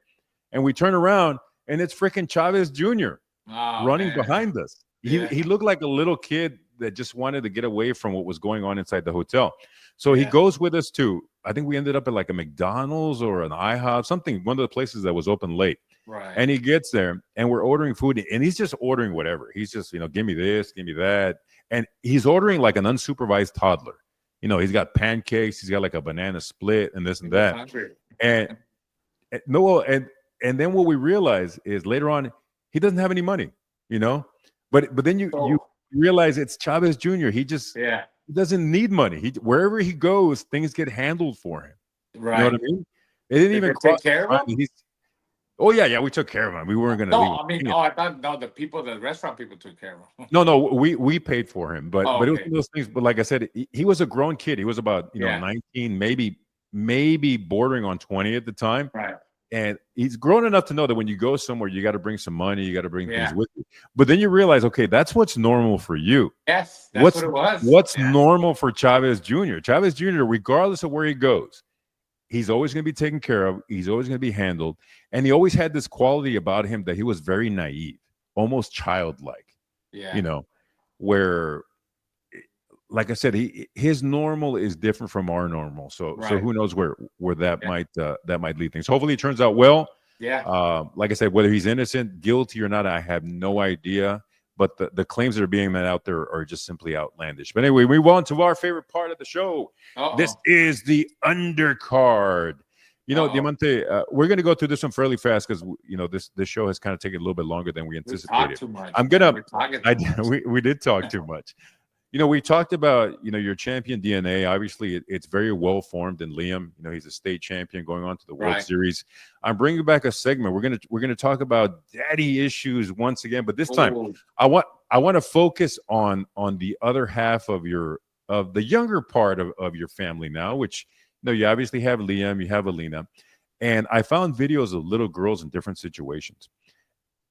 And we turn around, and it's freaking Chavez Jr. running behind us. He looked like a little kid that just wanted to get away from what was going on inside the hotel. So he goes with us to, I think we ended up at like a McDonald's or an IHOP, something, one of the places that was open late. Right. And he gets there, and we're ordering food, and he's just ordering whatever. He's just, give me this, give me that. And he's ordering like an unsupervised toddler. He's got pancakes, he's got like a banana split and this and that. And then what we realize is later on, he doesn't have any money, But then you realize it's Chavez Jr. He just he doesn't need money. Wherever he goes, things get handled for him. Right. You know what I mean? They didn't even take care of him. Oh yeah, we took care of him. We weren't gonna. I thought the restaurant people took care of him. No, we paid for him, but it was one of those things. But like I said, he was a grown kid. He was about 19, maybe bordering on 20 at the time. Right. And he's grown enough to know that when you go somewhere, you got to bring some money, you got to bring things Yeah. with you. But then you realize, okay, that's what's normal for you. Yes, that's what it was. What's Yeah. normal for Chavez Jr.? Chavez Jr., regardless of where he goes, he's always going to be taken care of. He's always going to be handled. And he always had this quality about him that he was very naive, almost childlike, Yeah. you know, where, like I said, his normal is different from our normal. So Right. who knows where that might lead things. Hopefully it turns out well. Yeah. Like I said, whether he's innocent, guilty or not, I have no idea. But the claims that are being made out there are just simply outlandish. But anyway, we move on to our favorite part of the show. This is the undercard. You know, Diamante, we're going to go through this one fairly fast because this show has kind of taken a little bit longer than we anticipated. Too much. We did talk too much. We talked about, your champion DNA. Obviously, it's very well formed in Liam. He's a state champion going on to the World Series. I'm bringing back a segment. We're gonna talk about daddy issues once again, but this time I want to focus on the other half of the younger part of your family now, which you obviously have Liam, you have Alina, and I found videos of little girls in different situations,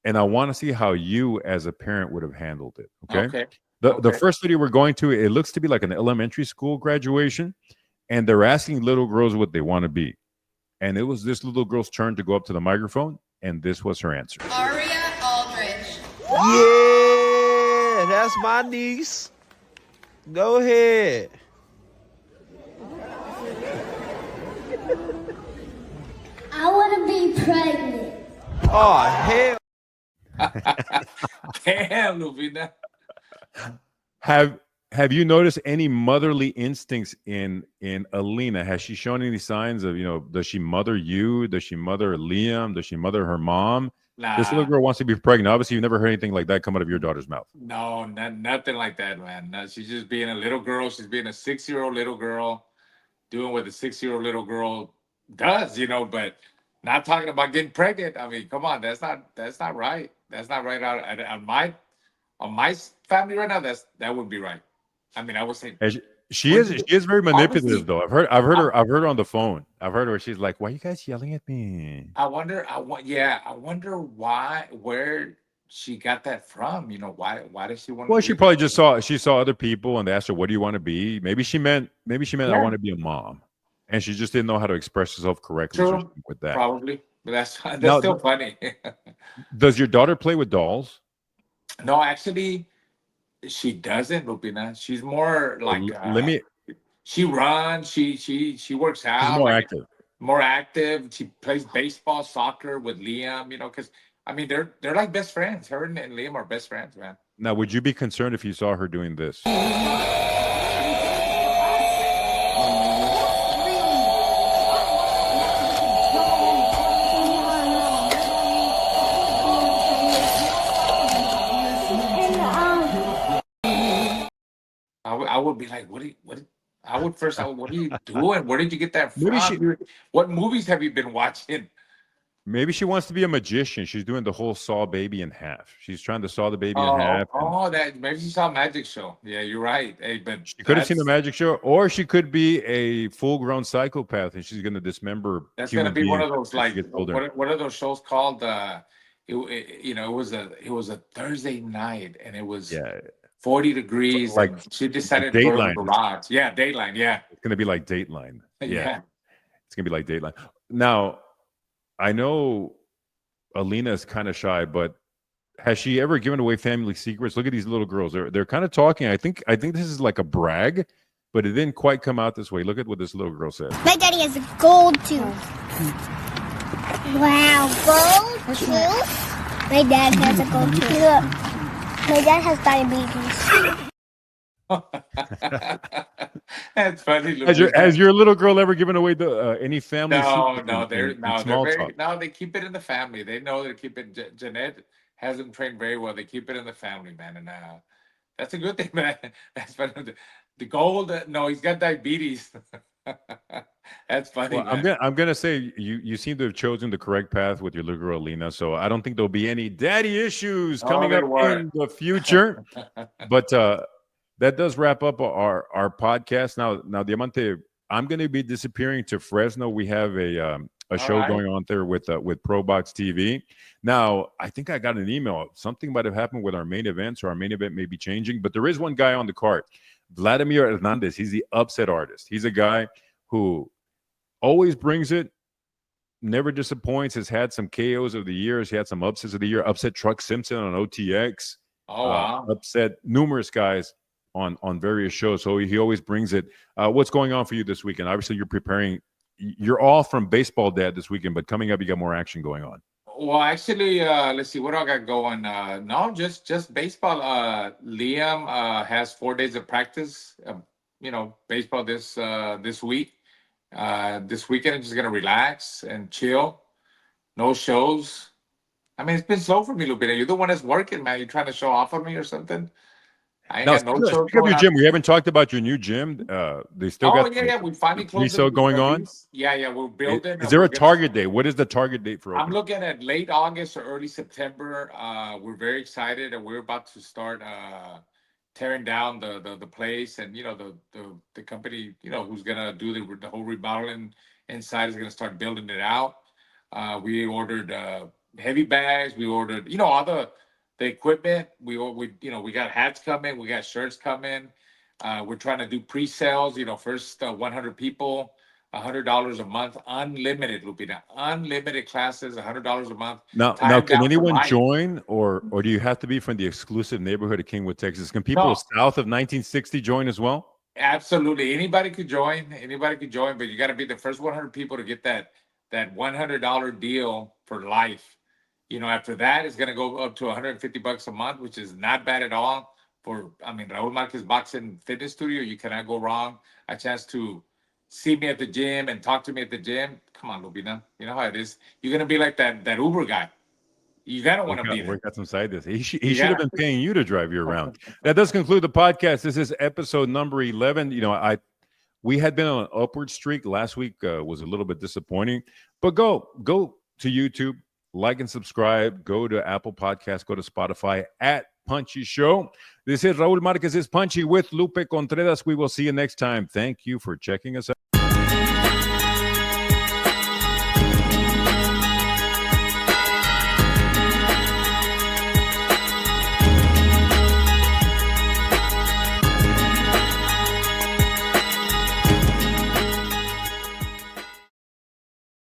and I want to see how you as a parent would have handled it. Okay. The first video we're going to, it looks to be like an elementary school graduation, and they're asking little girls what they want to be. And it was this little girl's turn to go up to the microphone, and this was her answer. Aria Aldridge. Yeah, that's my niece. Go ahead. I want to be pregnant. Oh, hell. Damn, Lupina. Have you noticed any motherly instincts in Alina? Has she shown any signs of, does she mother you? Does she mother Liam? Does she mother her mom? Nah. This little girl wants to be pregnant. Obviously, you've never heard anything like that come out of your daughter's mouth. No, nothing like that, man. No, she's just being a little girl. She's being a 6-year-old little girl, doing what a 6-year-old little girl does, but not talking about getting pregnant. I mean, come on, that's not right. That's not right on my family right now. That would be right. I mean, I would say she is very manipulative, though. I've heard her on the phone. I've heard her. She's like, "Why are you guys yelling at me?" I wonder where she got that from. Why does she want? Well, she probably just saw other people and they asked her, "What do you want to be?" Maybe she meant I want to be a mom, and she just didn't know how to express herself correctly. True, with that, probably. But that's still funny. Does your daughter play with dolls? No, actually, she doesn't, Lupina. She's more like she runs, she works out. She's more active. More active. She plays baseball, soccer with Liam, because I mean they're like best friends. Her and Liam are best friends, man. Now, would you be concerned if you saw her doing this? I would be like, what? What are you doing? Where did you get that from? What movies have you been watching? Maybe she wants to be a magician. She's doing the whole saw baby in half. She's trying to saw the baby in half. Maybe she saw a magic show. Yeah, you're right. Hey, but she could have seen the magic show, or she could be a full-grown psychopath, and she's going to dismember. That's going to be one of those what are those shows called? It was a Thursday night, and it was 40 degrees. Like she decided to go to the garage. Yeah, Dateline. Yeah, it's going to be like Dateline. Yeah, it's going to be like Dateline. Now, I know Alina is kind of shy, but has she ever given away family secrets? Look at these little girls. They're kind of talking. I think this is like a brag, but it didn't quite come out this way. Look at what this little girl said. My daddy has a gold tooth. Wow, gold tooth? My dad has a gold tooth. Look, my dad has diabetes. That's funny. Has your little girl ever given away any family? They keep it in the family. They know they keep it. Jeanette has them trained very well. They keep it in the family, man, and that's a good thing, man. That's funny. The gold. No, he's got diabetes. That's funny. Well, I'm gonna say you seem to have chosen the correct path with your little girl Alina. So I don't think there'll be any daddy issues coming up in the future. But that does wrap up our podcast. Now, Diamante, I'm going to be disappearing to Fresno. We have a show going on there with ProBox TV. Now, I think I got an email. Something might have happened with our main events, or our main event may be changing. But there is one guy on the card, Vladimir Hernandez. He's the upset artist. He's a guy who always brings it, never disappoints. Has had some KOs of the years. He had some upsets of the year. Upset Truck Simpson on OTX. Oh, wow. Upset numerous guys on various shows. So he always brings it. What's going on for you this weekend? Obviously, you're preparing. You're all from Baseball Dad this weekend, but coming up, you got more action going on. Well, actually, let's see what I got going. No, just baseball. Liam has 4 days of practice. Baseball this week. This weekend, I'm just gonna relax and chill. No shows. I mean, it's been slow for me, Lupita. You're the one that's working, man. You trying to show off on me or something? I ain't got no shows Speak of going your on. gym. We haven't talked about your new gym. They still got We finally closed pre-sale going on. Yeah, we're building. Is there a target date? What is the target date for opening? I'm looking at late August or early September. We're very excited, and we're about to start tearing down the place, and the company who's gonna do the whole remodeling inside is gonna start building it out. We ordered heavy bags. We ordered all the equipment. We got hats coming. We got shirts coming. We're trying to do pre-sales. First 100 people, $100 a month, unlimited, Lupita, unlimited classes, $100 a month. Now, can anyone join, or do you have to be from the exclusive neighborhood of Kingwood, Texas? Can people south of 1960 join as well? Absolutely, anybody could join. But you got to be the first 100 people to get that $100 deal for life. After that, it's going to go up to $150 a month, which is not bad at all. Raul Marquez Boxing Fitness Studio, you cannot go wrong. A chance to see me at the gym and talk to me at the gym. Come on, Lupina. You know how it is. You're going to be like that Uber guy. You got to want to be there. Work out some side this. He should have been paying you to drive you around. That does conclude the podcast. This is episode number 11. We had been on an upward streak. Last week was a little bit disappointing. But go to YouTube. Like and subscribe. Go to Apple Podcasts. Go to Spotify at Punchy Show. This is Raul Marquez's Punchy with Lupe Contreras. We will see you next time. Thank you for checking us out.